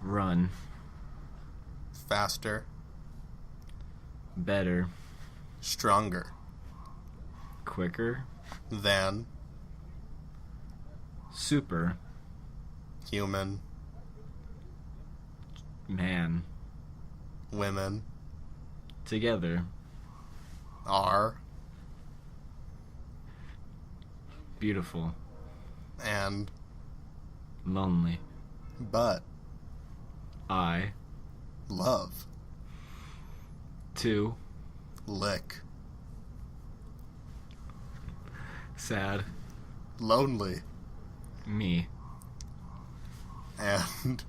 Run. Faster. Better. Stronger. Quicker. Than. Super. Human. Man. Women. Together. Are. Beautiful. And. Lonely. But. I. Love. To. Lick. Sad. Lonely. Me. And.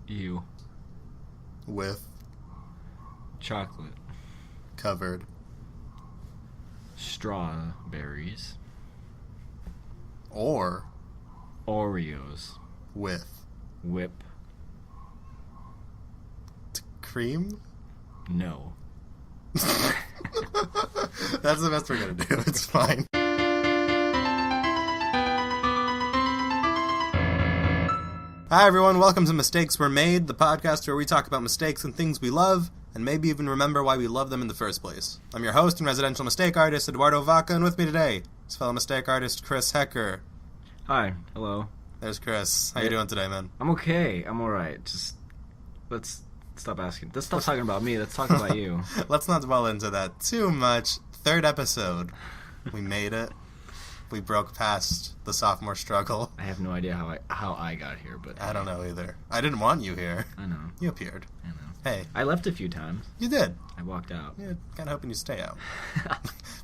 You. With. Chocolate. Covered. Strawberries. Or. Oreos. With. Whip. Cream? No. That's the best we're gonna do. It's fine. Hi everyone, welcome to Mistakes Were Made, the podcast where we talk about mistakes and things we love, and maybe even remember why we love them in the first place. I'm your host and residential mistake artist, Eduardo Vaca, and with me today is fellow mistake artist Chris Hecker. Hi. Hello. There's Chris. How you doing today, man? I'm okay. I'm alright. Just, let's stop asking. Let's stop talking about me. Let's talk about you. Let's not dwell into that too much. Third episode. We made it. We broke past the sophomore struggle. I have no idea how I got here, but... I don't know either. I didn't want you here. I know. You appeared. I know. Hey. I left a few times. You did. I walked out. Yeah, kind of hoping you stay out.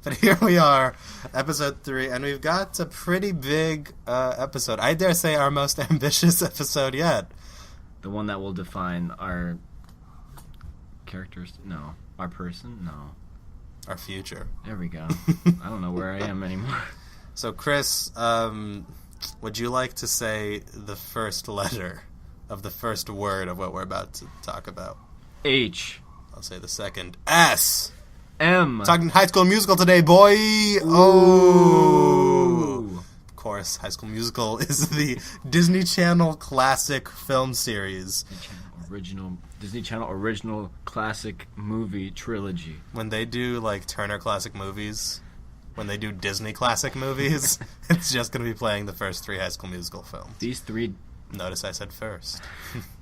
But here we are, episode 3, and we've got a pretty big episode. I dare say our most ambitious episode yet. The one that will define our characters? No. Our person? No. Our future. There we go. I don't know where I am anymore. So, Chris, would you like to say the first letter of the first word of what we're about to talk about? H. I'll say the second. S. M. Talking High School Musical today, boy! Ooh. Oh! Of course, High School Musical is the Disney Channel classic film series. Disney Channel original classic movie trilogy. When they do, like, Turner Classic Movies, when they do Disney Classic Movies, it's just going to be playing the first 3 High School Musical films. These 3... Notice I said first.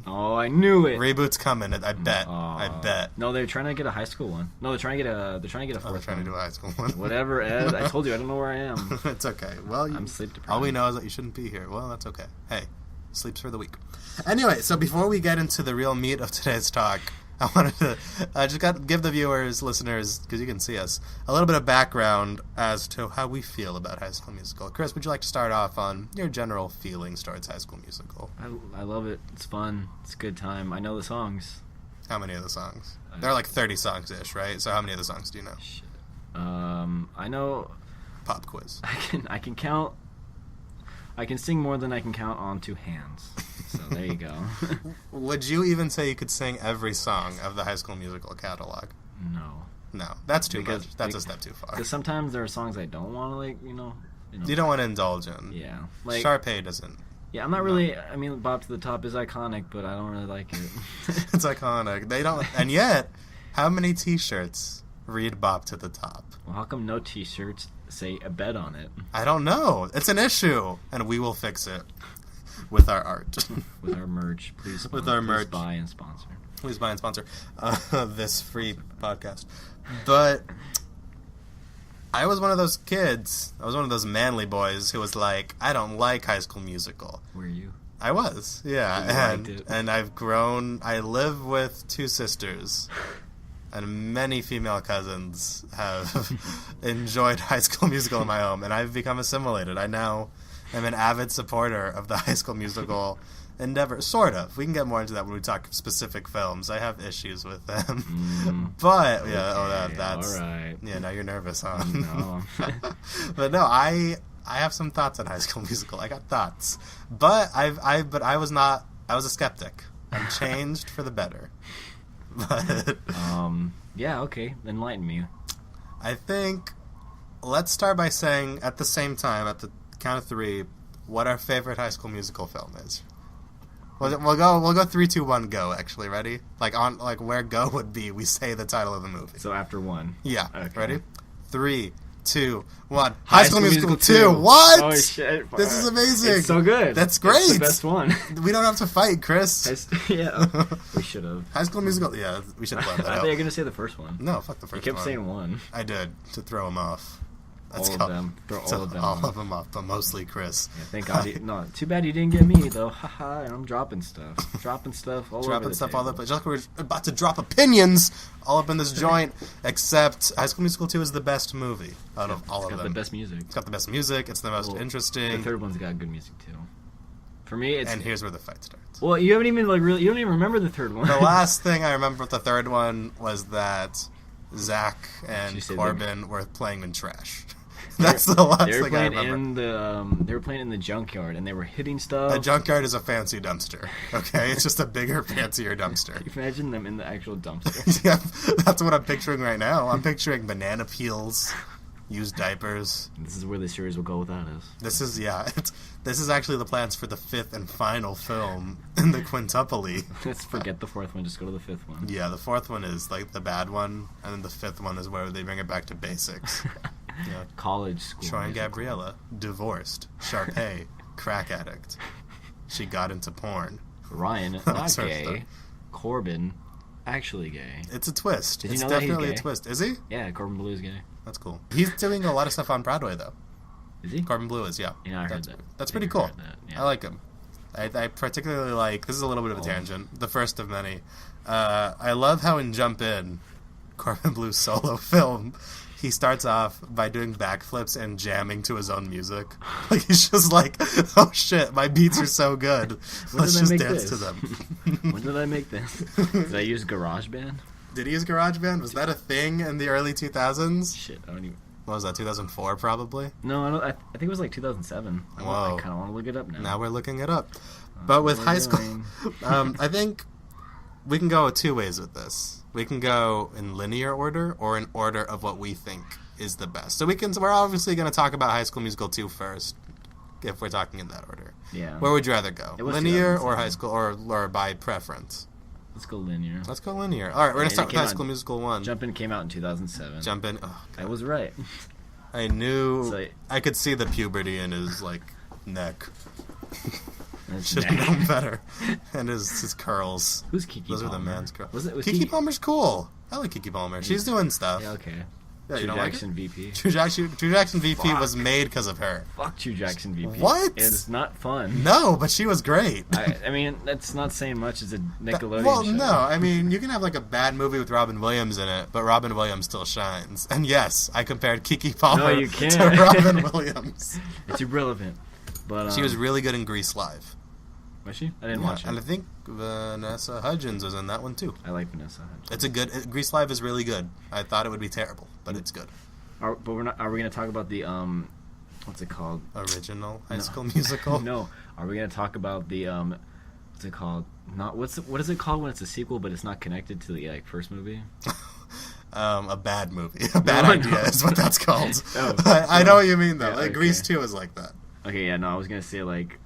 Oh, I knew it. Reboot's coming. I bet. I bet. No, they're trying to get a high school one. No, they're trying to get a fourth they're trying one. to do a high school one. Whatever, Ed. I told you I don't know where I am. It's okay. Well, I'm sleep deprived. All we know is that you shouldn't be here. Well, that's okay. Hey, sleep's for the weak. Anyway, so before we get into the real meat of today's talk, I wanted to just give the viewers, listeners, because you can see us, a little bit of background as to how we feel about High School Musical. Chris, would you like to start off on your general feelings towards High School Musical? I love it. It's fun. It's a good time. I know the songs. How many of the songs? There are like 30 songs-ish, right? So how many of the songs do you know? Shit. I know... Pop quiz. I can count... I can sing more than I can count on 2 hands. So there you go. Would you even say you could sing every song of the High School Musical catalog? No, that's too much. That's a step too far. Because sometimes there are songs I don't want to, like, you know... You don't want to indulge in. Yeah. Like, Sharpay doesn't. Yeah, I'm not really... I mean, Bob to the Top is iconic, but I don't really like it. It's iconic. They don't... And yet, how many T-shirts read Bop to the Top? Well, how come no T-shirts say a bet on it? I don't know. It's an issue, and we will fix it with our art. With our merch. Please with our merch. Please buy and sponsor. Please buy and sponsor this free podcast. But I was one of those kids. I was one of those manly boys who was like, I don't like High School Musical. Were you? I was, yeah. And I've grown. I live with 2 sisters. And many female cousins have enjoyed High School Musical in my home, and I've become assimilated. I now am an avid supporter of the High School Musical endeavor. Sort of. We can get more into that when we talk specific films. I have issues with them. But, yeah, okay, that's... All right. Yeah, now you're nervous, huh? No. But no, I have some thoughts on High School Musical. I got thoughts. But I was not... I was a skeptic. I'm changed for the better. But yeah, okay. Enlighten me. I think let's start by saying at the same time, at the count of 3, what our favorite High School Musical film is. We'll go 3, 2, 1, go. Actually, ready? Like where go would be. We say the title of the movie. So after 1. Yeah. Okay. Ready? 3, 2, 1. High School Musical 2. 2. What? Oh shit! This is amazing. It's so good. That's great. It's the best one. We don't have to fight, Chris. Yeah. We should have. High School Musical. Yeah, we should have left that I out. thought you were gonna say the first one. No, fuck the You first kept one. saying 1. I did to throw him off. All of them. Throw all of them. All of them off, but mostly Chris. Yeah, thank God. No, too bad you didn't get me though. Haha. I'm dropping stuff. Dropping stuff all over the table. all over the place. Just like we're about to drop opinions all up in this joint. Except High School Musical 2 is the best movie out of all of them. It's got the best music. It's got the best music. It's the most interesting. The third one's got good music too. For me, it's. And here's where the fight starts. Well, you haven't even really. You don't even remember the third one. The last thing I remember with the third one was that Zach and Corbin were playing in trash. That's the last thing I remember. They were playing in the junkyard, and they were hitting stuff. A junkyard is a fancy dumpster, okay? It's just a bigger, fancier dumpster. Imagine them in the actual dumpster. Yeah, that's what I'm picturing right now. I'm picturing banana peels, used diapers. This is where the series will go without us. This is actually the plans for the 5th and final film in the quintuple. Let's forget the 4th one, just go to the 5th one. Yeah, the 4th one is like the bad one, and then the 5th one is where they bring it back to basics. Yeah. College school. Troy and Gabriella, divorced. Sharpay, crack addict. She got into porn. Ryan, not gay. Corbin, actually gay. It's a twist. Did you it's know that he's definitely gay? a twist. Is he? Yeah, Corbin Blue is gay. That's cool. He's doing a lot of stuff on Broadway, though. Is he? Corbin Blue is, yeah. Yeah, I heard that. That's pretty cool. Yeah. I like him. I particularly like... This is a little bit of a tangent. The first of many. I love how in Jump In, Corbin Blue's solo film, he starts off by doing backflips and jamming to his own music. Like, he's just like, oh shit, my beats are so good. Let's just dance to them. When did I make this? Did I use GarageBand? Did he use GarageBand? Was that a thing in the early 2000s? Shit, I don't even... What was that, 2004 probably? No, I don't. I think it was like 2007. Whoa. I kind of want to look it up now. Now we're looking it up. But with High School... I think we can go 2 ways with this. We can go in linear order or in order of what we think is the best. So we're obviously going to talk about High School Musical 2 first, if we're talking in that order. Yeah. Where would you rather go? Linear or High School, or by preference? Let's go linear. Let's go linear. All right, we're going to start with High School Musical 1. Jump In came out in 2007. Jump In. Oh, I was right. I knew. So, I could see the puberty in his, like, neck. His Should have known better. And his curls. Who's Keke Palmer? Those are the man's curls. Was Keke Palmer's cool. I like Keke Palmer. She's doing stuff. Yeah, okay. Yeah, True Jackson VP. True Jackson VP was made because of her. Fuck True Jackson VP. What? It's not fun. No, but she was great. I mean, that's not saying much as a Nickelodeon Well, show. no. I mean, you can have like a bad movie with Robin Williams in it, but Robin Williams still shines. And yes, I compared Keke Palmer you can't. to Robin Williams. It's irrelevant. But she was really good in Grease Live. Was she? I didn't watch it. And I think Vanessa Hudgens was in that one too. I like Vanessa Hudgens. It's a good... Grease Live is really good. I thought it would be terrible, but it's good. Are we going to talk about the what's it called? Original High School Musical? No. Are we going to talk about the what's it called? What is it called when it's a sequel but it's not connected to the first movie? A bad movie. A bad idea is what that's called. Oh, I know what you mean though. Yeah, Like Grease 2 is like that. Okay, yeah, no, I was going to say like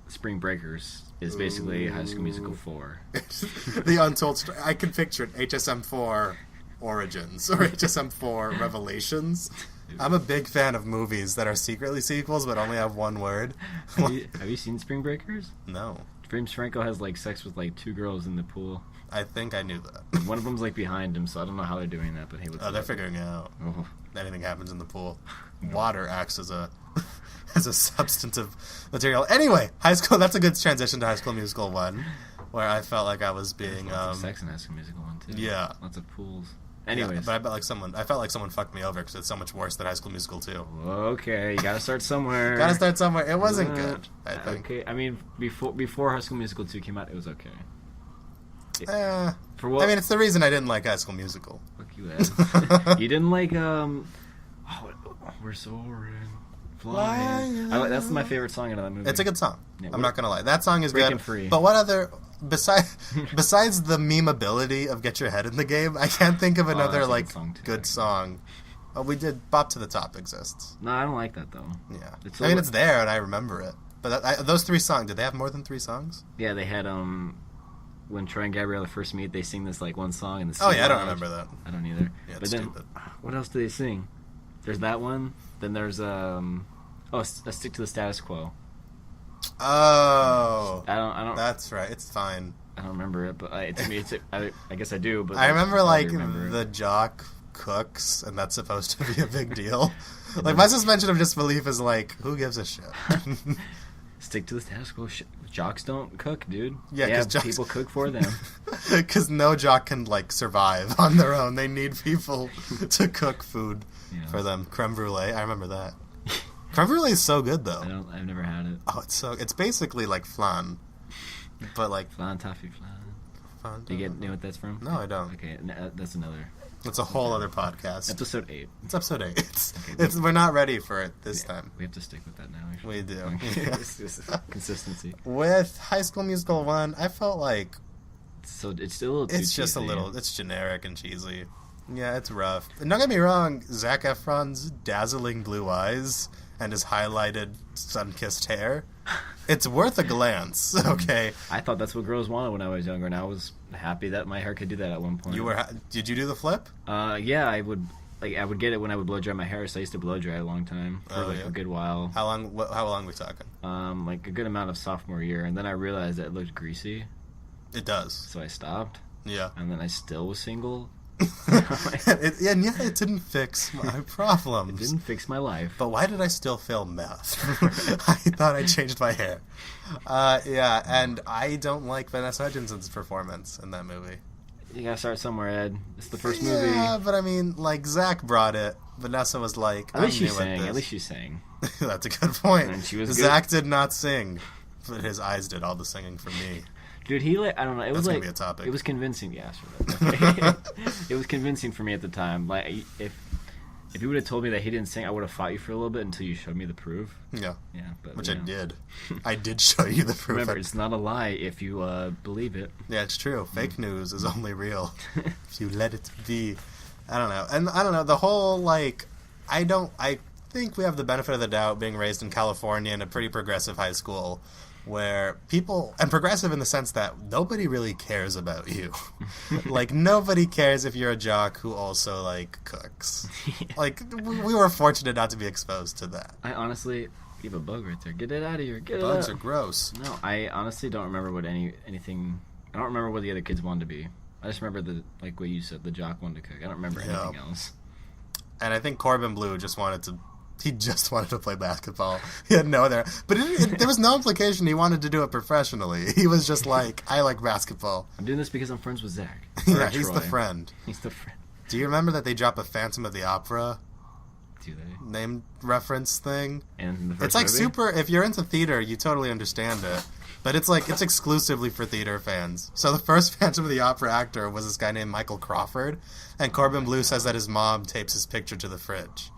Spring Breakers is basically High School Musical 4. The untold story. I can picture it. HSM 4 Origins or HSM 4 Revelations. I'm a big fan of movies that are secretly sequels but only have one word. Have you seen Spring Breakers? No. James Franco has like sex with like 2 girls in the pool. I think I knew that. One of them's like behind him, so I don't know how they're doing that. But hey, they're figuring it out. Oh. Anything happens in the pool. Water acts as a substantive material. Anyway, High School. That's a good transition to High School Musical 1, where I felt like I was being sex in High School Musical 1 too. Yeah, lots of pools. Anyways, yeah, but I felt like someone fucked me over because it's so much worse than High School Musical 2. Okay, you gotta start somewhere. Gotta start somewhere. It wasn't good, I think. Okay, I mean, before High School Musical 2 came out, it was okay. For what? I mean, it's the reason I didn't like High School Musical. Fuck you, Ed. You didn't like we're soaring, flying. That's my favorite song out of that movie. It's a good song. Yeah, I'm not gonna lie. That song is Breaking good. Free. But what other besides the memeability of "Get Your Head in the Game," I can't think of another that's a good song too, good actually. song Oh, we did Bop to the Top exists. No, I don't like that, though. Yeah. It's it's there, and I remember it. But those 3 songs, did they have more than 3 songs? Yeah, they had, when Troy and Gabriella first meet, they sing this, like, one song in the Oh, yeah, I don't remember that. I don't either. Yeah, but then, stupid. What else do they sing? There's that one. Then there's, a Stick to the Status Quo. Oh. I don't. That's right. It's fine. I don't remember it, but I guess I do. But I remember, like, the jock cooks, and that's supposed to be a big deal. Like, my suspension of disbelief is like, who gives a shit? Stick to the status quo. Jocks don't cook, dude. Yeah, because people cook for them. Because no jock can, like, survive on their own. They need people to cook food for them. Creme brulee, I remember that. Creme brulee is so good, though. I've never had it. Oh, it's basically like flan, but like flan toffee flan. Do you know what that's from? No, I don't. Okay, that's another. It's a whole other podcast. Episode 8. It's episode 8. We're not ready for it this time. We have to stick with that now. We do. It's consistency. With High School Musical 1, I felt like it's still a little. It's just a little. It's generic and cheesy. Yeah, it's rough. And don't get me wrong, Zac Efron's dazzling blue eyes and his highlighted, sun-kissed hair. It's worth a glance, okay? I thought that's what girls wanted when I was younger, and I was happy that my hair could do that at one point. Did you do the flip? Yeah, I would get it when I would blow dry my hair, so I used to blow dry a long time, for a good while. How long are we talking? Like a good amount of sophomore year, and then I realized that it looked greasy. It does. So I stopped. Yeah. And then I still was single. It didn't fix my problems. It didn't fix my life. But why did I still fail math? I thought I changed my hair. Yeah, and I don't like Vanessa Hudgens' performance in that movie. You gotta start somewhere, Ed. It's the first movie. Yeah, but I mean, like, Zach brought it. Vanessa was like, At least she sang. That's a good point. And she was Zach did not sing, but his eyes did all the singing for me. Dude, I don't know. It was like, gonna be a topic. It was convincing. Yeah, sure. Okay. It was convincing for me at the time. Like, if you would have told me that he didn't sing, I would have fought you for a little bit until you showed me the proof. Yeah. Yeah, but which I did. I did show you the proof. Remember, it's not a lie if you believe it. Yeah, it's true. Fake news is only real if you let it be. I don't know. And I don't know, the whole, like, I think we have the benefit of the doubt being raised in California in a pretty progressive high school where people, and progressive in the sense that nobody really cares about you. Like, nobody cares if you're a jock who also, like, cooks. Like, we were fortunate not to be exposed to that. I honestly, you have a bug right there. Get it out of here. Get Bugs it out. are gross. No, I honestly don't remember what anything, I don't remember what the other kids wanted to be. I just remember like what you said, the jock wanted to cook. I don't remember anything else. And I think Corbin Bleu just wanted to play basketball. He had no other... But there was no implication he wanted to do it professionally. He was just like, I like basketball. I'm doing this because I'm friends with Zach. Yeah, he's the friend. He's the friend. Do you remember that they dropped a Phantom of the Opera Do they? name reference thing? And the first It's like movie? super... If you're into theater, you totally understand it. But it's like, it's exclusively for theater fans. So the first Phantom of the Opera actor was this guy named Michael Crawford. And Corbin Bleu says that his mom tapes his picture to the fridge.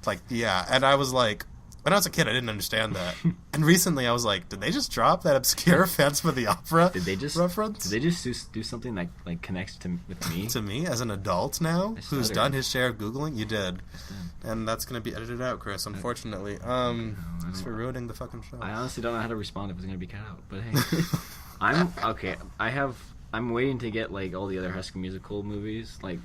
Like, yeah, and I was like, when I was a kid, I didn't understand that. And recently, I was like, did they just drop that obscure Phantom of the Opera reference? Did they just do something that like connects with me? To me, as an adult now, who's done his share of Googling? You did. And that's going to be edited out, Chris, unfortunately. Thanks for ruining the fucking show. I honestly don't know how to respond if it's going to be cut out. But hey, I'm waiting to get like all the other High School Musical movies, like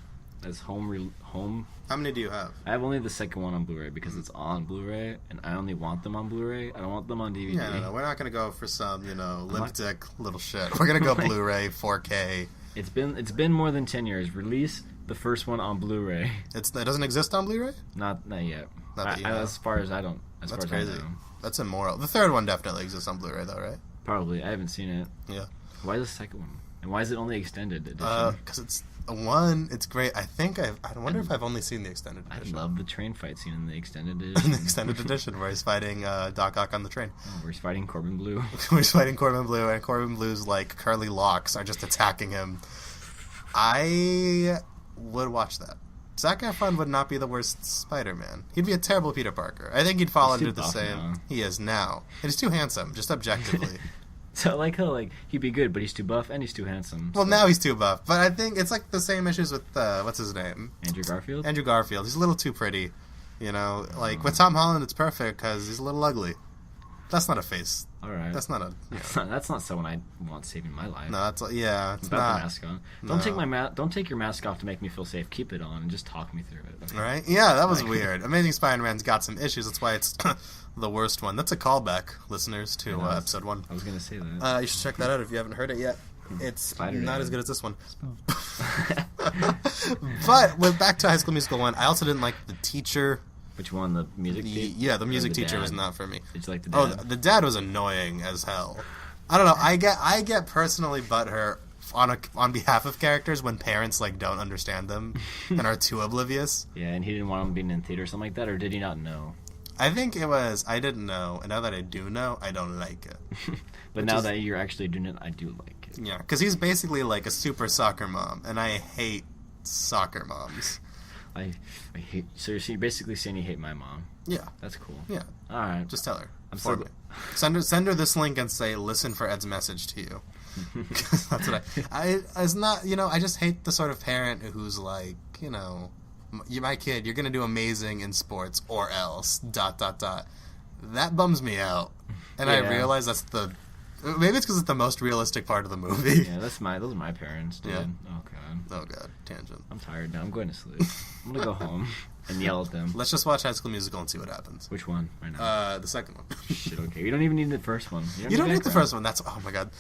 as home. How many do you have? I have only the second one on Blu-ray because it's on Blu-ray, and I only want them on Blu-ray. I don't want them on DVD. Yeah, no, we're not going to go for some, limp dick little shit. We're going to go Blu-ray, 4K. It's been more than 10 years. Release the first one on Blu-ray. It doesn't exist on Blu-ray? Not yet. Not that you know. As far as I don't. That's crazy. That's immoral. The third one definitely exists on Blu-ray, though, right? Probably. I haven't seen it. Yeah. Why is the second one? And why is it only extended edition? Because it's it's great. I wonder if I've only seen the extended edition. I love the train fight scene in the extended edition. In the extended edition, where he's fighting Doc Ock on the train. Oh, where he's fighting Corbin Bleu. Where he's fighting Corbin Bleu, and Corbin Bleu's, like, curly locks are just attacking him. I would watch that. Zac Efron would not be the worst Spider-Man. He'd be a terrible Peter Parker. I think he'd fall under the same... Now. He is now. And he's too handsome, just objectively. So I like how like he'd be good, but he's too buff and he's too handsome. Well, so. now he's too buff, but I think it's like the same issues with what's his name? Andrew Garfield. Andrew Garfield. He's a little too pretty, you know. Like with Tom Holland, it's perfect because he's a little ugly. That's not a face. All right. That's not a. That's not someone I want saving my life. No, that's it's about not. the mask on. No. Don't take your mask off to make me feel safe. Keep it on and just talk me through it. Okay? Right? Yeah, that was weird. Amazing Spider-Man's got some issues. That's why it's the worst one. That's a callback, listeners, to episode 1. I was gonna say that. You should check that out if you haven't heard it yet. It's Spider-Man. not as good as this one. But back to High School Musical 1, I also didn't like the teacher. Which one? The music teacher? Yeah, the music teacher was not for me. Did you like the dad? Oh, the dad was annoying as hell. I don't know. I get personally butthurt on behalf of characters when parents like don't understand them and are too oblivious. Yeah, and he didn't want him being in theater or something like that, or did he not know? I think it was I didn't know, and now that I do know, I don't like it. But now that you're actually doing it, I do like it. Yeah, because he's basically like a super soccer mom, and I hate soccer moms. I hate. So you're basically saying you hate my mom. Yeah. That's cool. Yeah. All right. Just tell her. I'm for me. Send her this link and say, listen for Ed's message to you. That's what I it's not, you know, I just hate the sort of parent who's like, you know, my kid, you're going to do amazing in sports or else, ... That bums me out. And I realize that's maybe it's because it's the most realistic part of the movie. Yeah, those are my parents, dude. Yeah. Oh God, tangent. I'm tired now. I'm going to sleep. I'm gonna go home and yell at them. Let's just watch High School Musical and see what happens. Which one right now? The second one. Shit, okay. You don't even need the first one. You don't need the first one. That's oh my god.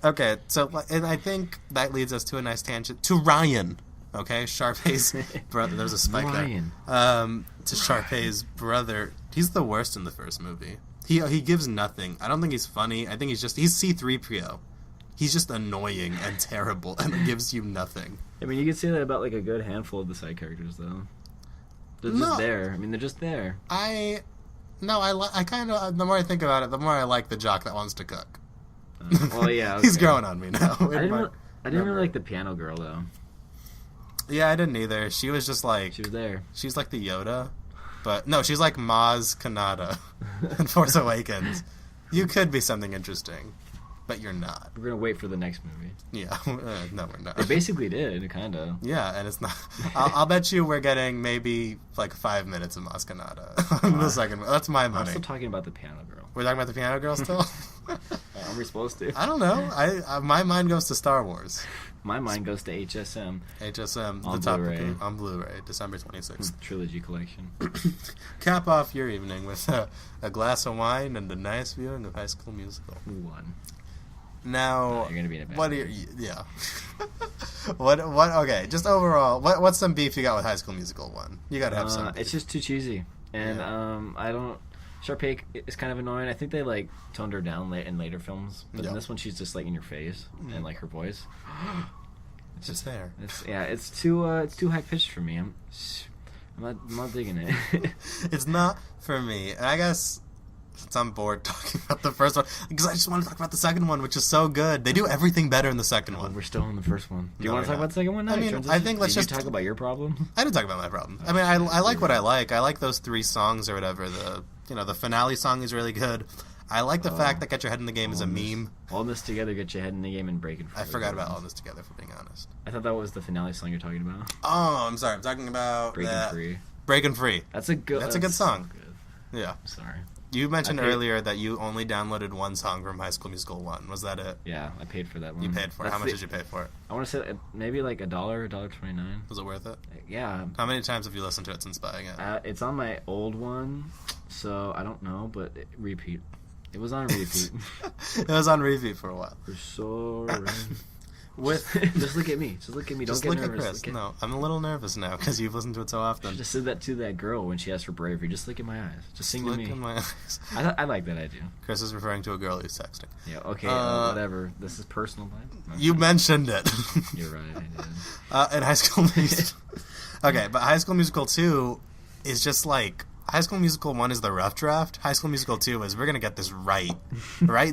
Okay, so and I think that leads us to a nice tangent to Ryan. Okay, Sharpay's brother. There's a spike Ryan. there. To Sharpay's brother. He's the worst in the first movie. He gives nothing. I don't think he's funny. I think he's C-3PO. He's just annoying and terrible and gives you nothing. I mean, you could say that about like a good handful of the side characters, though. They're just there. I mean, they're just there. I kind of, the more I think about it, the more I like the jock that wants to cook. Well, yeah. Okay. He's growing on me now. I didn't really like the piano girl, though. Yeah, I didn't either. She was just like... She was there. She's like the Yoda. But, no, she's like Maz Kanata in Force Awakens. You could be something interesting, but you're not. We're going to wait for the next movie. Yeah. No, we're not. They basically did, kind of. Yeah, and it's not... I'll bet you we're getting maybe like 5 minutes of Maz Kanata in the second one. That's my money. I'm still talking about the piano girl. We're talking about the piano girl still? Are we supposed to? I don't know. My mind goes to Star Wars. My mind goes to HSM. HSM, on the top Blu-ray. On Blu-ray, December 26th. Trilogy collection. Cap off your evening with a glass of wine and a nice viewing of High School Musical. One. Now, you're gonna be in a bad what? Yeah. What? Okay, just overall, what's some beef you got with High School Musical 1? You gotta have some beef. It's just too cheesy, and I don't. Sharpay is kind of annoying. I think they like toned her down in later films, but in this one she's just like in your face and like her voice. It's just there. It's too high pitched for me. I'm not digging it. It's not for me. And I guess since I'm bored talking about the first one, because I just want to talk about the second one, which is so good. They do everything better in the second one. We're still in the first one. Do you want to talk about the second one now? I mean, I think let's just talk about your problem. I didn't talk about my problem. I mean, I like what I like. I like those 3 songs or whatever. The finale song is really good. I like the fact that Get Your Head in the Game is a meme. All this together, Get Your Head in the Game, and Breaking Free. I forgot about All This Together, for being honest. I thought that was the finale song you're talking about. Oh, I'm sorry. I'm talking about Breaking Free. Breaking Free. That's a good song. So good. Yeah. I'm sorry. You mentioned earlier that you only downloaded one song from High School Musical 1. Was that it? Yeah, I paid for that one. You paid for it. How much did you pay for it? I want to say maybe like $1.29. Was it worth it? Yeah. How many times have you listened to it since buying it? It's on my old one, so I don't know, but repeat. It was on repeat. It was on repeat for a while. For sorry. Just look at me. Don't just get look nervous. at Chris. No, I'm a little nervous now because you've listened to it so often. Just said that to that girl when she asked for bravery. Just look in my eyes. Just sing to me. Look in my eyes. I like that idea. Chris is referring to a girl who's texting. Yeah. Okay. Whatever. This is personal. You mentioned it. You're right. I did. In High School Musical. Okay, but High School Musical 2 is just like High School Musical 1 is the rough draft. High School Musical 2 is we're going to get this right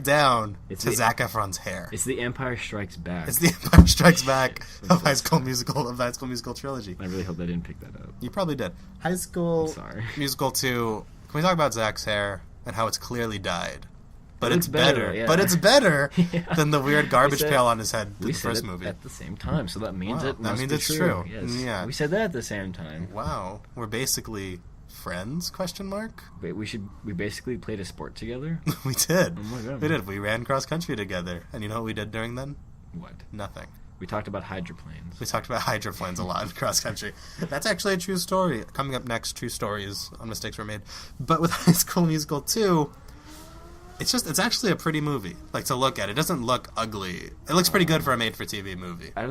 down to Zac Efron's hair. It's the Empire Strikes Back. It's the Empire Strikes Back of High School Musical trilogy. I really hope I didn't pick that up. You probably did. High School Musical 2, can we talk about Zach's hair and how it's clearly dyed? but it's better. Yeah. But it's better than the weird garbage pail on his head in the first movie. At the same time, so that means it's true. Yes. Yeah. We said that at the same time. Wow. We're basically friends? ? Wait, we basically played a sport together? We did. Oh my God. We did. We ran cross country together. And you know what we did during then? What? Nothing. We talked about hydroplanes. We talked about hydroplanes a lot in cross country. That's actually a true story. Coming up next, true stories on mistakes were made. But with High School Musical 2, it's actually a pretty movie. Like, to look at. It doesn't look ugly. It looks pretty good for a made-for-TV movie. I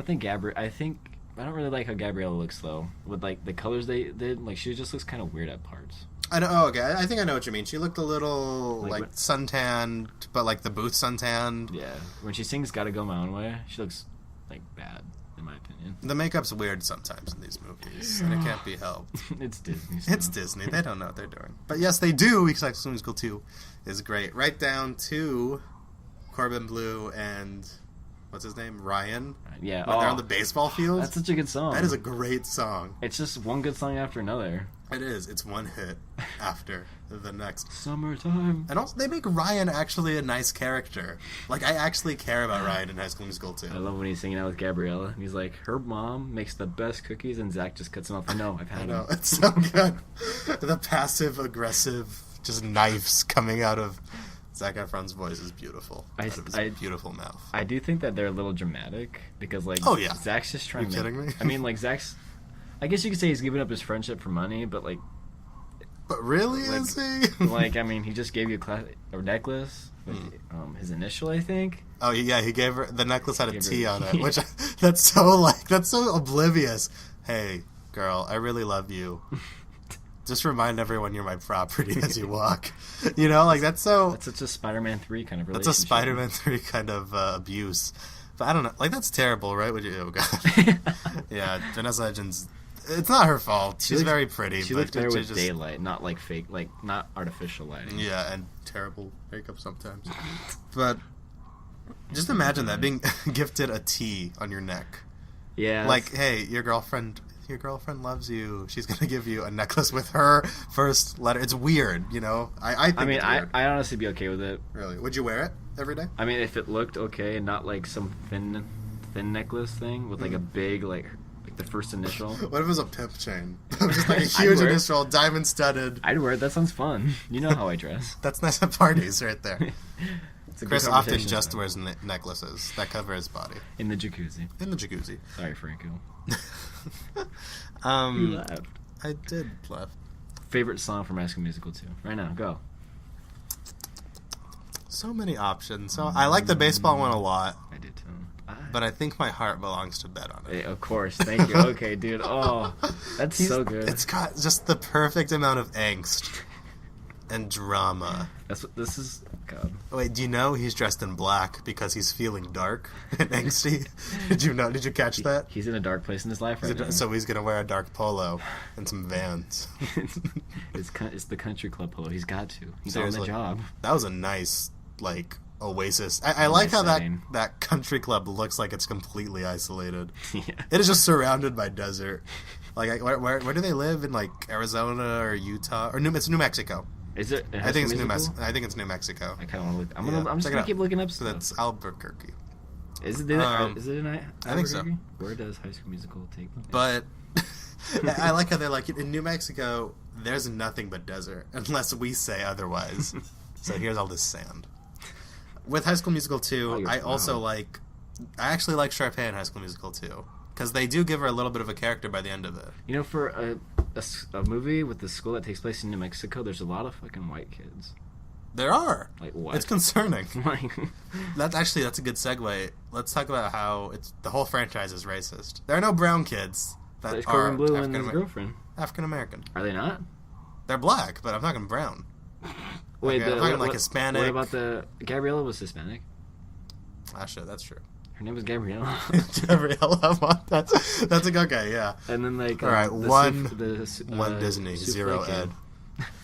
don't really like how Gabriella looks, though. With, like, the colors they did. Like, she just looks kind of weird at parts. I know. Oh, okay. I think I know what you mean. She looked a little, like suntanned, but, like, the booth suntanned. Yeah. When she sings Gotta Go My Own Way, she looks, like, bad, in my opinion. The makeup's weird sometimes in these movies, and it can't be helped. It's Disney. It's Disney. They don't know what they're doing. But, yes, they do, because High School Musical 2 is great. Right down to Corbin Bleu and... what's his name? Ryan? Yeah. When they're on the baseball field. That's such a good song. That is a great song. It's just one good song after another. It is. It's one hit after the next. Summertime. And also, they make Ryan actually a nice character. Like, I actually care about Ryan in High School Musical 2. I love when he's singing out with Gabriella. And he's like, her mom makes the best cookies, and Zach just cuts them off. I know, I've had them. It's so good. The passive-aggressive, just knives coming out of... Zac Efron's voice is beautiful. Beautiful mouth. I do think that they're a little dramatic because, like, Zach's just trying to. Are you kidding me? I mean, like, Zach's. I guess you could say he's giving up his friendship for money, but like. But really, is he? Like, I mean, he just gave you a necklace with his initial, I think. Oh yeah, he gave her the necklace had a T on it, which that's so oblivious. Hey, girl, I really love you. Just remind everyone you're my property as you walk. You know, like, that's such a Spider-Man 3 kind of relationship. That's a Spider-Man 3 kind of abuse. But I don't know. Like, that's terrible, right? Oh, God. Yeah, Vanessa Hudgens, it's not her fault. She's very pretty. She looks better with daylight, not like fake, like, not artificial lighting. Yeah, and terrible makeup sometimes. But just imagine that, being gifted a T on your neck. Yeah. Like, hey, your girlfriend loves you. She's gonna give you a necklace with her first letter. It's weird, you know. I think I honestly be okay with it. Really? Would you wear it every day? I mean, if it looked okay and not like some thin necklace thing with like a big like the first initial. What if it was a pimp chain? Just like a huge initial, diamond studded. I'd wear it. That sounds fun. You know how I dress. That's nice at parties, right there. Chris often just wears necklaces that cover his body. In the jacuzzi. Sorry, Franco. You laughed. I did laugh. Favorite song from High School Musical 2? Right now, go. So many options. So I like the baseball one a lot. I did too. But I think my heart belongs to Bet on It. Of course. Thank you. Okay, dude. Oh, that's so good. It's got just the perfect amount of angst and drama. This is God. Wait, do you know he's dressed in black because he's feeling dark and angsty? Did you know? Did you catch that? He's in a dark place in his life right now. So he's gonna wear a dark polo and some Vans. It's the country club polo. He's got to. He's on the job. That was a nice oasis. I like how that country club looks like it's completely isolated. Yeah. It is just surrounded by desert. Like, where do they live? In like Arizona or Utah or it's New Mexico. Is it? I think it's New Mexico. I kind of want to look. I'm just gonna keep looking up stuff. So that's Albuquerque. Is it in Albuquerque? I think so. Where does High School Musical take place? But I like how they're like, in New Mexico, there's nothing but desert unless we say otherwise. So here's all this sand. With High School Musical 2, I actually like Sharpay in High School Musical 2 because they do give her a little bit of a character by the end of it. You know, for a movie with the school that takes place in New Mexico, there's a lot of fucking white kids. There are. Like what? It's concerning. That's a good segue. Let's talk about how the whole franchise is racist. There are no brown kids that are Corbin Bleu and his girlfriend. African American. Are they not? They're black, but I'm talking brown. Wait, I'm talking Hispanic. What about Gabriella was Hispanic? Actually, that's true. Her name was Gabriella. Gabriella. That's a good guy, yeah. And then all right, one Disney, zero Ed.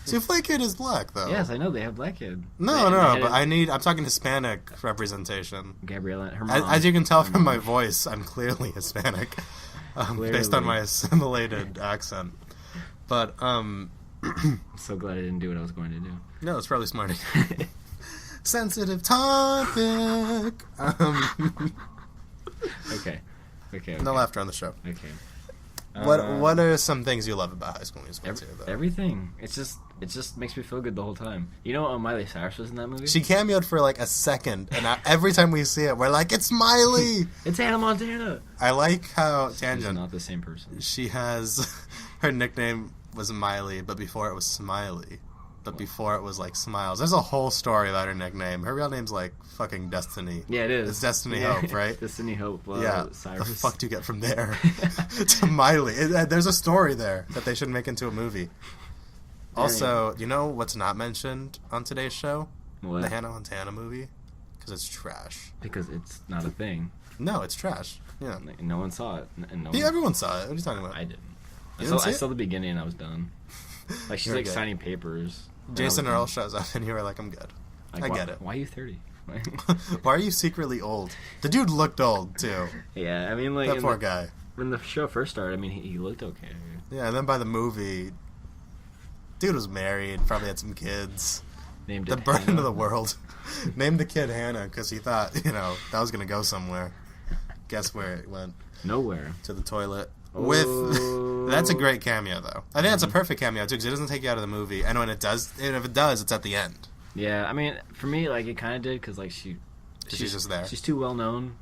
Souffle Kid is black, though. Yes, I know they have black kid. No, but I'm talking Hispanic representation. Gabriella, her mom. As you can tell from my voice, I'm clearly Hispanic, based on my assimilated accent. But I'm so glad I didn't do what I was going to do. No, it's probably smart. Sensitive topic. Okay. No laughter on the show. Okay. What are some things you love about High School Musical too, though? Everything. It just makes me feel good the whole time. You know, Miley Cyrus was in that movie. She cameoed for like a second, and every time we see it, we're like, "It's Miley! It's Hannah Montana." I like how She's not the same person. She has her nickname was Miley, but before it was Smiley. But before it was like Smiles. There's a whole story about her nickname. Her real name's like fucking Destiny. Yeah, it is. It's Destiny Hope, right? Destiny Hope. Yeah. Cyrus. The fuck do you get from there to Miley? There's a story there that they should make into a movie. Also, you know what's not mentioned on today's show? What? The Hannah Montana movie. Because it's trash. Because it's not a thing. No, it's trash. Yeah. No one saw it. And everyone saw it. What are you talking about? I didn't. I saw the beginning and I was done. Like, she's like signing papers. Jason Earl shows up and you were like, I'm good. Like, I get it. Why are you 30? Why are you secretly old? The dude looked old, too. Yeah, I mean, like... That poor guy. When the show first started, I mean, he looked okay. Yeah, and then by the movie, dude was married, probably had some kids. Named the burden of the world. Named the kid Hannah because he thought, that was going to go somewhere. Guess where it went? Nowhere. To the toilet. Oh. That's a great cameo, though. I think that's a perfect cameo, too, because it doesn't take you out of the movie. And when it does, and if it does, it's at the end. Yeah, I mean, for me, like, it kind of did, because, like, she's just there. She's too well-known,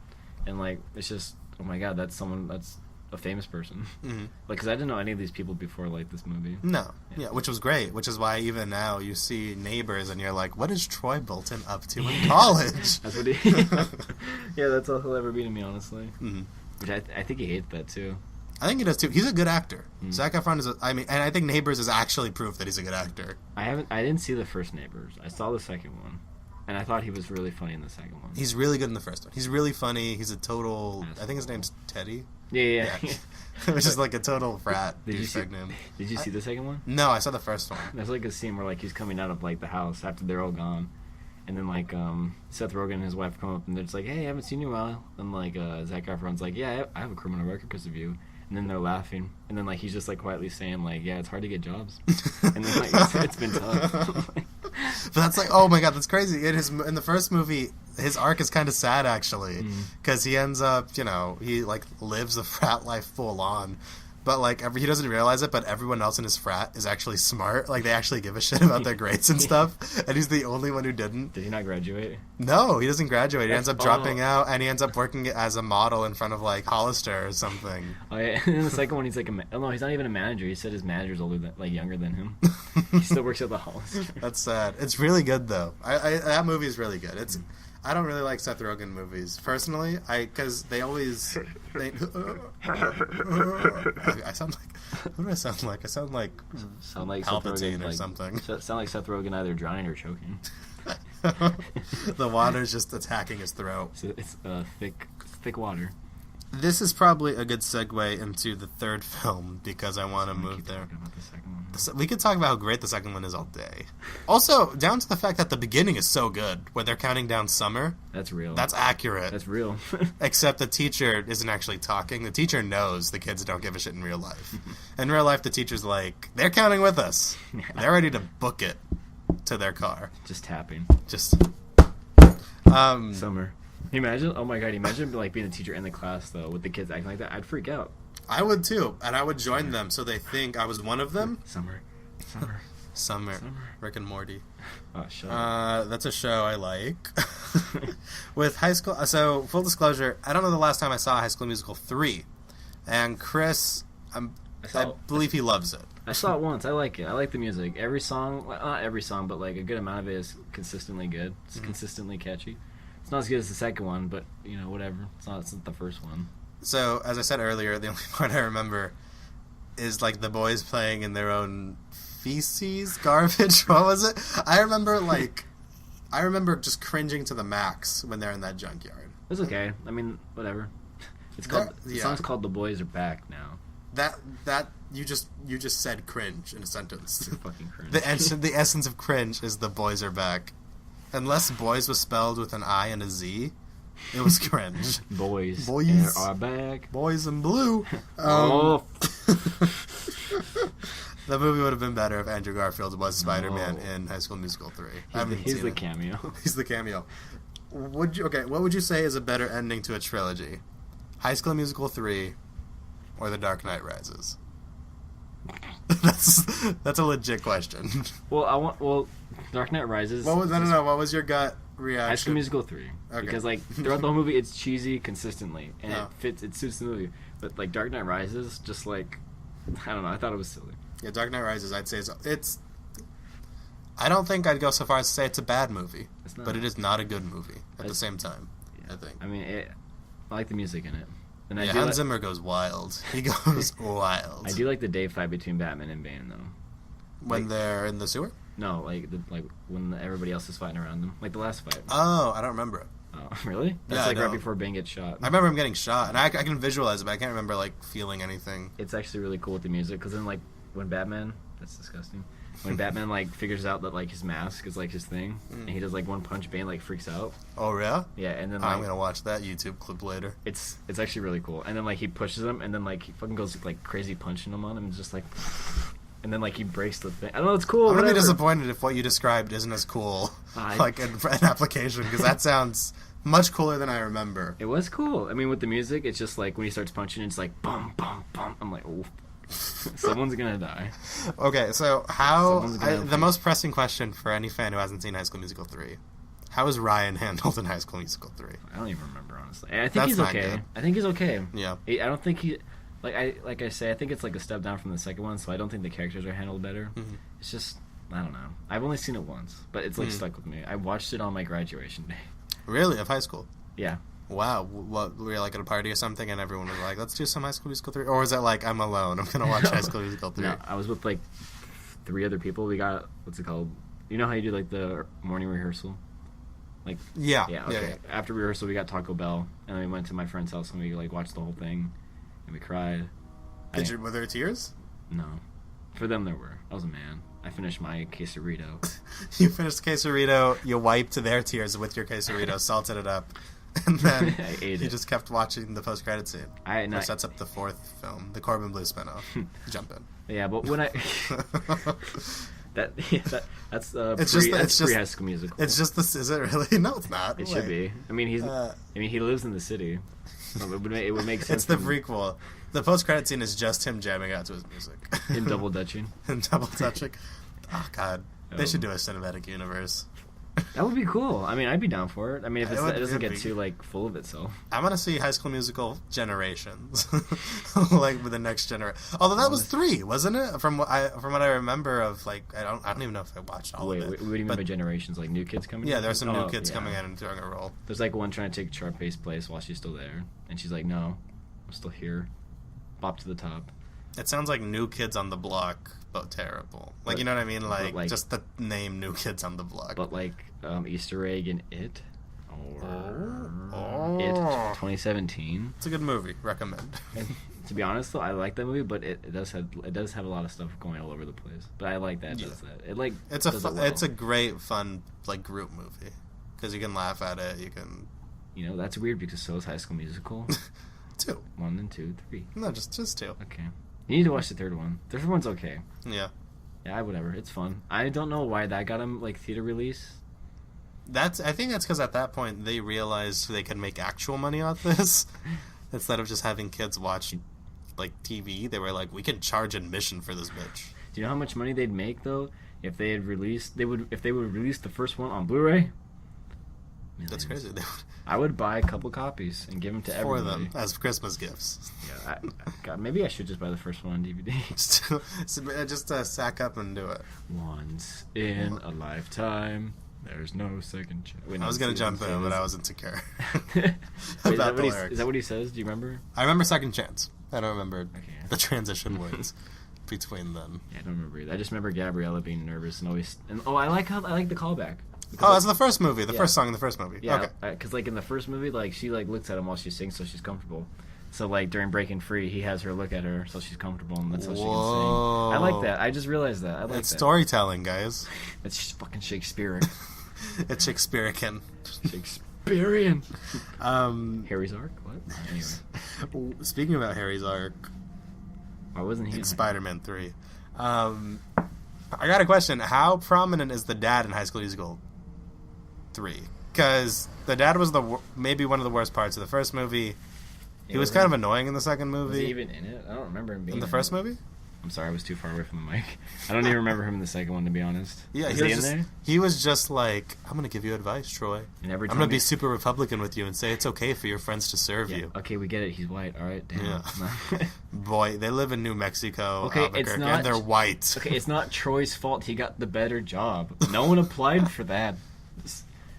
and, like, it's just, oh my god, that's a famous person. Mm-hmm. Like, because I didn't know any of these people before, like, this movie. No. Yeah, which was great, which is why even now you see Neighbors, and you're like, what is Troy Bolton up to in college? That's what he... Yeah, that's all he'll ever be to me, honestly. Mm-hmm. Which I think he hates that, too. I think he does too. He's a good actor. Zac Efron is. And I think Neighbors is actually proof that he's a good actor. I didn't see the first Neighbors. I saw the second one, and I thought he was really funny in the second one. He's really good in the first one. He's really funny. He's a total. I think his name's Teddy. Yeah. Which is like a total frat. Did you see the second one? No, I saw the first one. There's like a scene where like he's coming out of like the house after they're all gone, and then like Seth Rogen and his wife come up and they're just like, "Hey, I haven't seen you in a while." And like Zac Efron's like, "Yeah, I have a criminal record because of you." And then they're laughing, and then like he's just like quietly saying like, "Yeah, it's hard to get jobs," and then like it's been tough. But that's like, oh my god, that's crazy. In the first movie, his arc is kind of sad actually, because he ends up, he like lives the frat life full on, but like he doesn't realize it. But everyone else in his frat is actually smart. Like they actually give a shit about their grades and stuff, and he's the only one who didn't. Did he not graduate? No, he doesn't graduate. He ends up dropping out, and he ends up working as a model in front of like Hollister or something. Oh yeah, and in the second one, he's like no, he's not even a manager. He said his manager's younger than him. He still works at the Hollister. That's sad. It's really good though. That movie is really good. I don't really like Seth Rogen movies personally. Because they always. I sound like. What do I sound like? I sound like Palpatine or something. Sound like Seth Rogen either drowning or choking. The water's just attacking his throat. It's thick water. This is probably a good segue into the third film because I want to move there. We could talk about how great the second one is all day. Also, down to the fact that the beginning is so good, where they're counting down summer. That's real. That's accurate. That's real. Except the teacher isn't actually talking. The teacher knows the kids don't give a shit in real life. In real life, the teacher's like, they're counting with us. They're ready to book it to their car. Just tapping. Summer. Imagine, oh my god, imagine like being a teacher in the class though with the kids acting like that. I'd freak out. I would too, and I would join them so they think I was one of them. Summer. Rick and Morty. Oh, shut up. That's a show I like. With High School, so full disclosure, I don't know the last time I saw High School Musical 3, and Chris, I believe he loves it. I saw it once. I like it. I like the music. Every song, well, not every song, but like a good amount of it is consistently good. It's consistently catchy. It's not as good as the second one, but whatever. It's not the first one. So, as I said earlier, the only part I remember is like the boys playing in their own feces, garbage. What was it? I remember just cringing to the max when they're in that junkyard. It's okay. I mean, whatever. It's called. The song's called "The Boys Are Back" now. That you just said cringe in a sentence. Fucking cringe. The essence of cringe is "The Boys Are Back." Unless boys was spelled with an I and a Z, it was cringe. Boys are back. Boys in blue. The movie would have been better if Andrew Garfield was Spider-Man in High School Musical 3. He's the cameo. He's the cameo. What would you say is a better ending to a trilogy? High School Musical 3 or The Dark Knight Rises? That's a legit question. Well, Dark Knight Rises. What was your gut reaction? High School Musical 3. Okay. Because like throughout the whole movie, it's cheesy consistently, and it suits the movie. But like Dark Knight Rises, just like I don't know, I thought it was silly. Yeah, Dark Knight Rises, I'd say it's. I don't think I'd go so far as to say it's a bad movie, but it is not a good movie at the same time. Yeah. I think. I mean, I like the music in it. And Hans Zimmer goes wild. He goes wild. I do like the day fight between Batman and Bane, though. When they're in the sewer? No, like when everybody else is fighting around them, like the last fight. Oh, I don't remember it. Oh, really? That's right before Bane gets shot. I remember him getting shot, and I can visualize it, but I can't remember like feeling anything. It's actually really cool with the music, because then like when Batman, that's disgusting. When Batman like figures out that like his mask is like his thing, and he does like one punch, Bane like freaks out. Oh yeah? Yeah, and then I'm gonna watch that YouTube clip later. It's actually really cool. And then like he pushes him, and then like he fucking goes like crazy punching him on him, and just like, and then like he breaks the thing. I don't know, it's cool. I'm gonna be disappointed if what you described isn't as cool, like an application, because that sounds much cooler than I remember. It was cool. I mean, with the music, it's just like when he starts punching, it's like bum bum bum. I'm like, oh. Someone's gonna die. Okay, so the most pressing question for any fan who hasn't seen High School Musical 3: how is Ryan handled in High School Musical 3? I don't even remember, honestly. I think he's okay. Good. I think he's okay. Yeah. I don't think he like I say, I think it's like a step down from the second one, so I don't think the characters are handled better. Mm-hmm. It's just I don't know. I've only seen it once, but it's like stuck with me. I watched it on my graduation day. Really? Of high school? Yeah. Wow, what, were you like at a party or something and everyone was like, let's do some High School Musical 3? Or was it like, I'm alone, I'm going to watch High School Musical 3? No, I was with like 3 other people. We got, what's it called? You know how you do like the morning rehearsal? Like Yeah. Okay. Yeah. After rehearsal, we got Taco Bell, and then we went to my friend's house and we like watched the whole thing, and we cried. Were there tears? No. For them there were. I was a man. I finished my quesarito. You finished the quesarito, you wiped their tears with your quesarito, salted it up. And then you just kept watching the post-credit scene. Which sets up the 4th film, the Corbin Blue spinoff. Jump in. Yeah, but when I... that's High School Musical. It's just this. Is it really? No, it's not. It should be. I mean, he lives in the city. So it would make sense. It's the prequel. The post-credit scene is just him jamming out to his music. In double dutching. Oh, God. They should do a cinematic universe. That would be cool. I mean, I'd be down for it. I mean, if it doesn't get too like full of itself. I want to see High School Musical Generations, like with the next generation. Although that was 3, wasn't it? From what I remember of like, I don't even know if I watched all of it. Wait, what do you mean by generations? Like new kids coming? Yeah, there are some new kids coming in and doing a role. There's like one trying to take Sharpay's place while she's still there, and she's like, "No, I'm still here. Bop to the top." It sounds like New Kids on the Block, but terrible. Like, you know what I mean? Like just the name New Kids on the Block. But like Easter egg in It. It 2017. It's a good movie. Recommend. And to be honest, though, I like that movie, but it does have a lot of stuff going all over the place. But I like that. It's a great fun like group movie because you can laugh at it. You can. You know, that's weird because so is High School Musical. 2. 1 and 2, 3. No, just 2. Okay. You need to watch the 3rd one. The 3rd one's okay. Yeah. Yeah, whatever. It's fun. I don't know why that got him like theater release. I think that's because at that point they realized they could make actual money off this instead of just having kids watch like TV. They were like, we can charge admission for this bitch. Do you know how much money they'd make though if they had released? If they would release the first one on Blu-ray. Millions. That's crazy. I would buy a couple copies and give them to everybody. For them, as Christmas gifts. Yeah, God, maybe I should just buy the first one on DVD. just sack up and do it. Once in a lifetime, there's no second chance. I was going to jump in, but I was insecure. Wait, is that what he says? Do you remember? I remember Second Chance. I don't remember the transition words between them. Yeah, I don't remember either. I just remember Gabriella being nervous and always... I like the callback. Oh, that's the first movie. The first song in the first movie. Yeah, okay. Because like in the first movie, like she like looks at him while she sings, so she's comfortable. So like during Breaking Free, he has her look at her, so she's comfortable, and that's how she can sing. I like that. I just realized that. I like it's storytelling, guys. It's just fucking Shakespearean. It's Shakespearean. Shakespearean. Harry's arc. What? Anyway. Speaking about Harry's arc, why wasn't he in Spider-Man 3? I got a question. How prominent is the dad in High School Musical 3? Because the dad was maybe one of the worst parts of the first movie. He was kind of annoying in the second movie. Was he even in it? I don't remember him being in the first movie. I'm sorry, I was too far away from the mic. I don't even remember him in the second one, to be honest. Yeah, he was just like, I'm going to give you advice, Troy. And every time I'm going to be super Republican with you and say it's okay for your friends to serve you. Okay, we get it. He's white. All right, damn. Yeah. Boy, they live in New Mexico, okay, it's not, and they're white. Okay, it's not Troy's fault he got the better job. No one applied for that.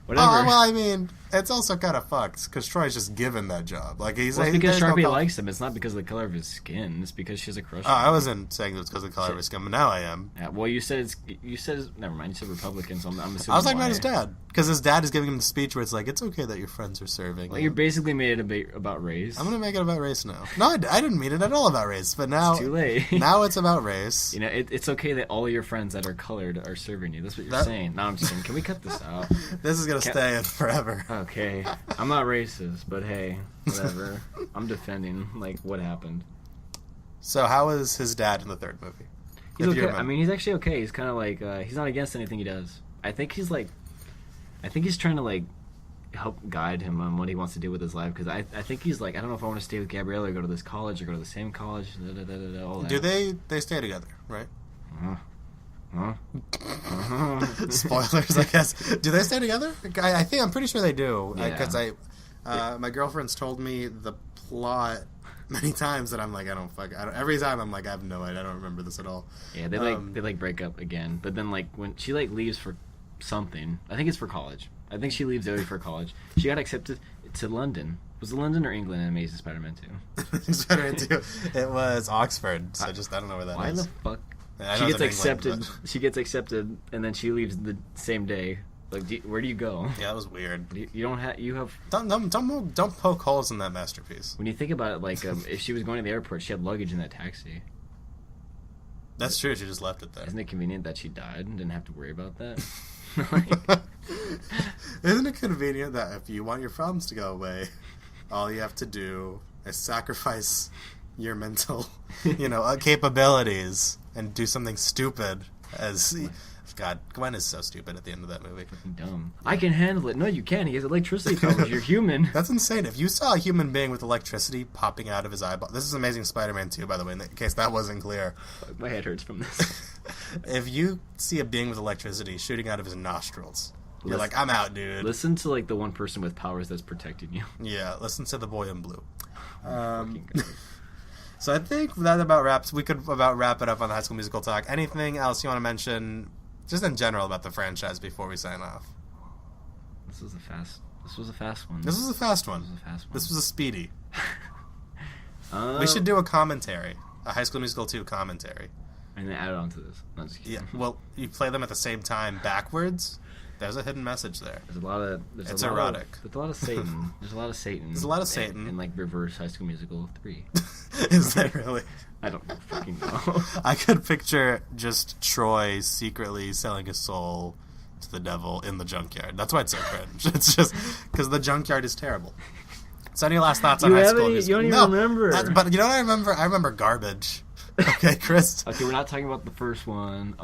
Whatever. Oh, well, I mean, it's also kind of fucked because Troy's just given that job. Like it's because Sharpie likes him. It's not because of the color of his skin. It's because she has a crush. Oh, I wasn't saying it was because of the color of his skin, but now I am. Yeah, well, you said never mind. You said Republican, so I'm assuming. I was talking about his dad because his dad is giving him the speech where it's like, it's okay that your friends are serving. Well, you basically made it about race. I'm gonna make it about race now. No, I didn't mean it at all about race, but now it's too late. Now it's about race. You know, it's okay that all your friends that are colored are serving you. That's what you're saying. No, I'm just saying. Can we cut this out? This is gonna stay in forever. Okay, I'm not racist, but hey, whatever. I'm defending what happened. So how is his dad in the third movie? He's okay. I mean, he's actually okay. He's kind of he's not against anything he does. I think he's trying to help guide him on what he wants to do with his life, because I think he's I don't know if I want to stay with Gabrielle or go to this college or go to the same college. All that. Do they stay together? Right. Huh? Spoilers, I guess. Do they stay together? I'm pretty sure they do. Because my girlfriend's told me the plot many times that I'm like, every time I'm like, I have no idea. I don't remember this at all. Yeah, they break up again. But then when she leaves for something, I think it's for college. I think she leaves Zoe for college. She got accepted to London. Was it London or England in Amazing Spider-Man 2? Spider-Man 2. It was Oxford. So I don't know where that is. Why the fuck? She gets accepted. England, she gets accepted, and then she leaves the same day. Where do you go? Yeah, that was weird. You don't have. You have. Don't poke holes in that masterpiece. When you think about it, if she was going to the airport, she had luggage in that taxi. That's true. She just left it there. Isn't it convenient that she died and didn't have to worry about that? Isn't it convenient that if you want your problems to go away, all you have to do is sacrifice your mental, capabilities and do something stupid as... God, Gwen is so stupid at the end of that movie. Fucking dumb. I can handle it. No, you can't. He has electricity powers. You're human. That's insane. If you saw a human being with electricity popping out of his eyeball... This is Amazing Spider-Man 2, by the way, in case that wasn't clear. My head hurts from this. If you see a being with electricity shooting out of his nostrils, you're like, I'm out, dude. Listen to, the one person with powers that's protecting you. Yeah, listen to the boy in blue. So I think that about wraps. We could wrap it up on the High School Musical talk. Anything else you want to mention, just in general, about the franchise before we sign off? This was a fast one. This was a fast one. This was a speedy. We should do a commentary, a High School Musical 2 commentary, and then add it on to this. Not just kidding. Yeah. Well, you play them at the same time backwards. There's a hidden message there. There's a lot of... It's erotic. There's a lot of Satan. There's a lot of Satan. There's a lot of Satan. In reverse High School Musical 3. Is that really? I don't fucking know. I could picture just Troy secretly selling his soul to the devil in the junkyard. That's why it's so cringe. It's just because the junkyard is terrible. So any last thoughts on High School Musical? You don't even remember. But you know what I remember? I remember garbage. Okay, Chris? Okay, we're not talking about the first one.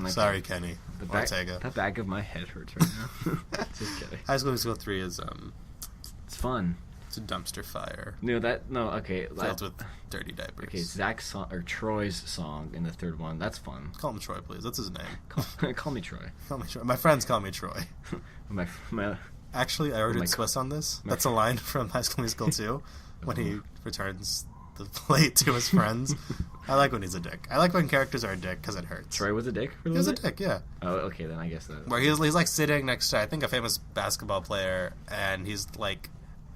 Sorry, Kenny. Ortega. The back of my head hurts right now. Just kidding. High School Musical 3 is, it's fun. It's a dumpster fire. Okay. Filled with dirty diapers. Okay, Zach's song, or Troy's song in the third one, that's fun. Call him Troy, please. That's his name. Call me Troy. Call me Troy. My friends call me Troy. Actually, I ordered Swiss on this. That's a line from High School Musical 2 when he returns the plate to his friends. I like when he's a dick. I like when characters are a dick because it hurts. Troy was a dick? He was a dick, yeah. Oh, okay, then I guess that... Where he's sitting next to, I think, a famous basketball player, and he's,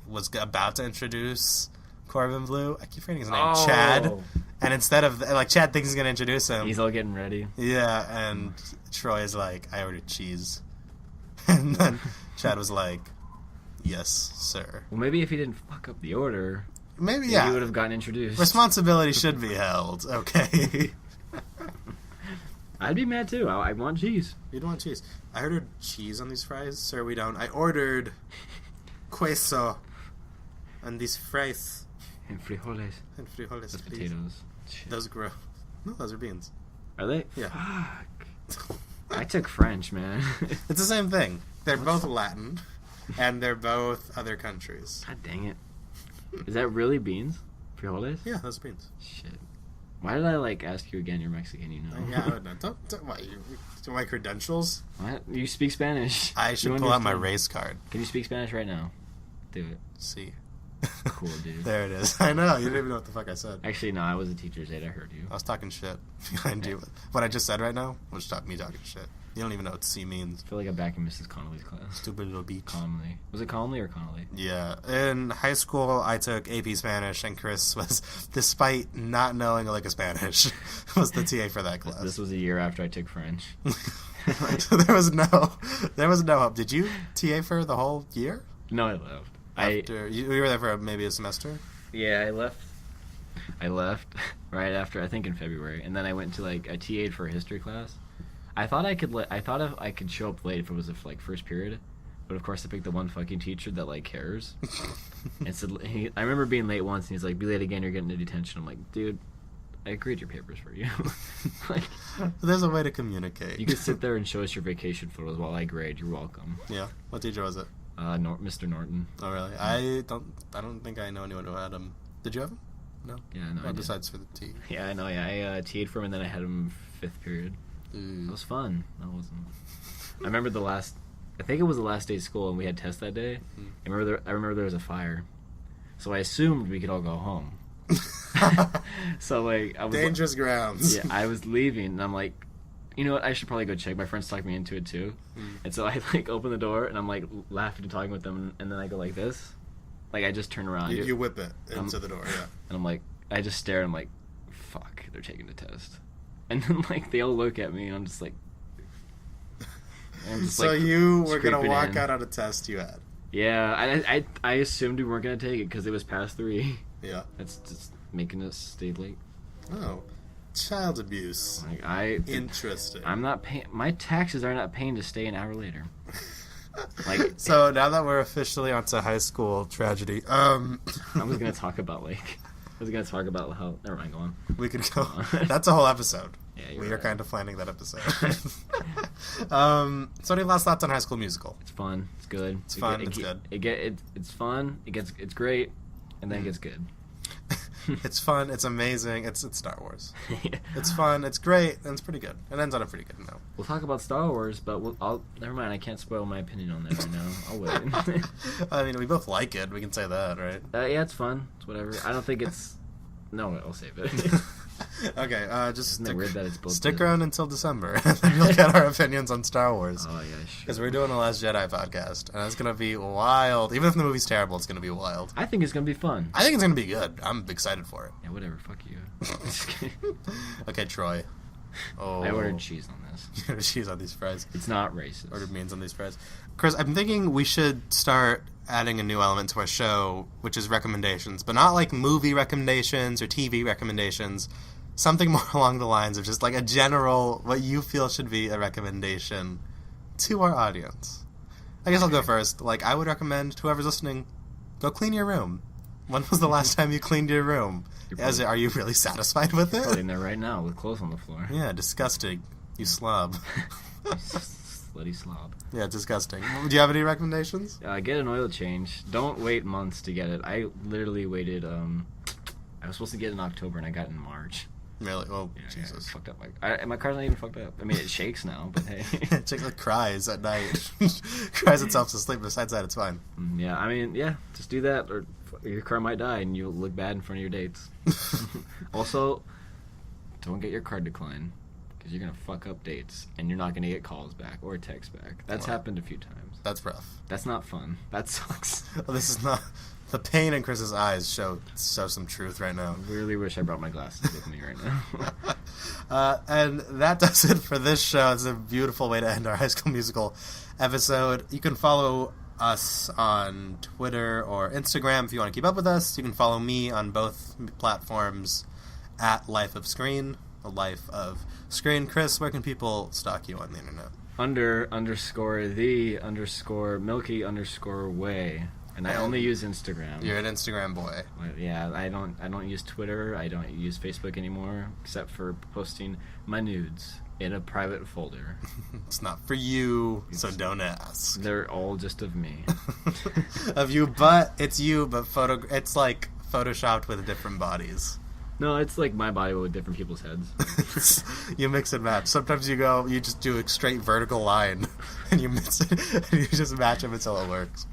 was about to introduce Corbin Blue. I keep forgetting his name. Chad. And instead of... Chad thinks he's going to introduce him. He's all getting ready. Yeah, and Troy is like, I ordered cheese. And then Chad was like, yes, sir. Well, maybe if he didn't fuck up the order... Maybe, yeah. He would have gotten introduced. Responsibility should be held, okay? I'd be mad, too. I want cheese. You'd want cheese. I ordered cheese on these fries. Sir, we don't. I ordered queso on these fries. And frijoles. And frijoles, Those please. potatoes. Those grow. No, those are beans. Are they? Yeah. Fuck. I took French, man. It's the same thing. They're both Latin, and they're both other countries. God dang it. Is that really beans for your holidays? Yeah, those are beans. Shit. Why did I, ask you again? You're Mexican, you know. Yeah, I would not. Don't my credentials? What? You speak Spanish. I should pull out my race card. Can you speak Spanish right now? Do it. See. Cool, dude. There it is. I know. You didn't even know what the fuck I said. Actually, no, I was a teacher's aide. I heard you. I was talking shit behind you. What I just said right now was me talking shit. You don't even know what C means. I feel like I'm back in Mrs. Connolly's class. Stupid little beach. Connolly. Was it Connolly or Connolly? Yeah. In high school, I took AP Spanish, and Chris was, despite not knowing a Spanish, was the TA for that class. This was a year after I took French. So there was no hope. Did you TA for the whole year? No, I left. You were there for maybe a semester? Yeah, I left. I left right after, I think in February, and then I went to I TA'd for a history class. I thought I could show up late if it was first period, but of course I picked the one fucking teacher that cares. And so I remember being late once, and he's like, "Be late again, you're getting into detention." I'm like, "Dude, I grade your papers for you." There's a way to communicate. You can sit there and show us your vacation photos while I grade. You're welcome. Yeah. What teacher was it? Mr. Norton. Oh really? I don't think I know anyone who had him. Did you have him? No. Yeah, no. Besides for the T. Yeah, I know. Yeah, I TA'd for him, and then I had him 5th period. It was fun. No, it wasn't. I remember I think it was the last day of school, and we had tests that day. I remember there was a fire, so I assumed we could all go home. So I was dangerous grounds. Yeah, I was leaving, and I'm like, you know what? I should probably go check. My friends talked me into it too, and so I open the door, and I'm laughing and talking with them, and then I go like this, I just turn around. You whip it into the door, yeah. And I'm like, I just stare, and I'm like, fuck, they're taking the test. And then they all look at me, and I'm just like. So you were gonna walk out on a test you had. Yeah, I assumed we weren't gonna take it because it was past 3. Yeah. That's just making us stay late. Oh, child abuse. Interesting. I'm not paying. My taxes are not paying to stay an hour later. So now that we're officially onto high school tragedy, I was gonna talk about how. Never mind. Go on. We could go. That's a whole episode. Yeah, we are kind of planning that episode. So any last thoughts on High School Musical? It's fun. It's good. It's fun. It's good. It's fun. It's great, and then it gets good. It's fun. It's amazing. It's Star Wars. Yeah. It's fun. It's great, and it's pretty good. It ends on a pretty good note. We'll talk about Star Wars, but never mind. I can't spoil my opinion on that right now. I'll wait. I mean, we both like it. We can say that, right? Yeah, it's fun. It's whatever. I don't think it's. No, I'll save it. Okay, just stick around until December, and then you'll get our opinions on Star Wars. Oh yeah, sure. Because we're doing a Last Jedi podcast, and it's gonna be wild. Even if the movie's terrible, it's gonna be wild. I think it's gonna be fun. I think it's gonna be good. I'm excited for it. Yeah, whatever. Fuck you. Okay, Troy. Oh, I ordered cheese on this. You ordered cheese on these fries. It's not racist. Ordered beans on these fries. Chris, I'm thinking we should start adding a new element to our show, which is recommendations, but not movie recommendations or TV recommendations. Something more along the lines of just a general, what you feel should be a recommendation to our audience. I guess I'll go first. I would recommend to whoever's listening, go clean your room. When was the last time you cleaned your room? Are you really satisfied with it? Probably in there right now with clothes on the floor. Yeah, disgusting. You slob. Slutty slob. Yeah, disgusting. Do you have any recommendations? Get an oil change. Don't wait months to get it. I literally waited. I was supposed to get it in October, and I got it in March. Really? Oh, yeah, Jesus. Yeah, fucked up. My car's not even fucked up. I mean, it shakes now, but hey. It shakes cries at night. Cries itself to sleep. Besides that, it's fine. Yeah, I mean, yeah, just do that, or your car might die, and you'll look bad in front of your dates. Also, don't get your car declined, because you're going to fuck up dates, and you're not going to get calls back or texts back. That's happened a few times. That's rough. That's not fun. That sucks. Well, this is not... The pain in Chris's eyes show some truth right now. I really wish I brought my glasses with me right now. And that does it for this show. It's a beautiful way to end our High School Musical episode. You can follow us on Twitter or Instagram if you want to keep up with us. You can follow me on both platforms at Life of Screen, the Life of Screen. Chris, where can people stalk you on the internet? _the_Milky_way. And I only use Instagram. You're an Instagram boy. Yeah, I don't use Twitter. I don't use Facebook anymore, except for posting my nudes in a private folder. It's not for you, so don't ask. They're all just of me. Of you, but it's you, but it's like photoshopped with different bodies. No, it's like my body with different people's heads. You mix and match. Sometimes you just do a straight vertical line, and you mix it, and you just match them until it works.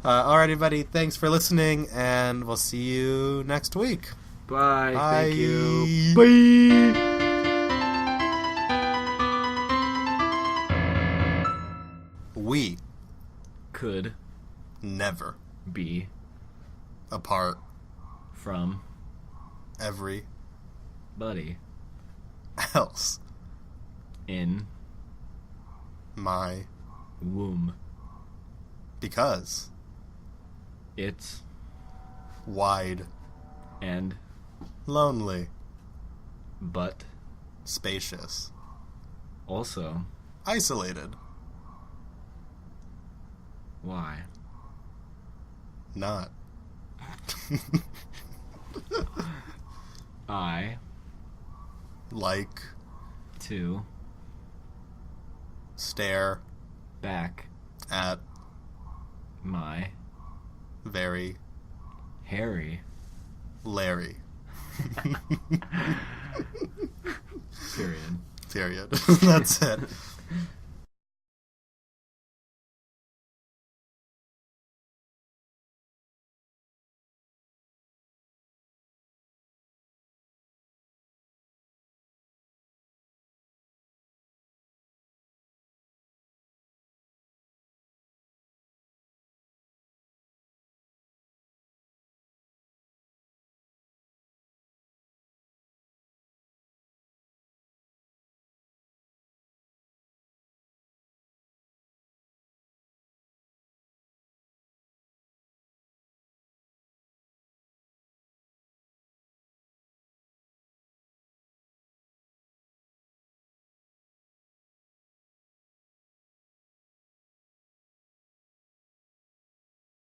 Alrighty, buddy. Thanks for listening, and we'll see you next week. Bye. Bye. Thank you. Bye. We Could never be apart from every buddy else in my womb. Because It's wide and lonely, but spacious, also isolated, why? not. I Like, to stare back at my very hairy Larry. period. Period. That's it.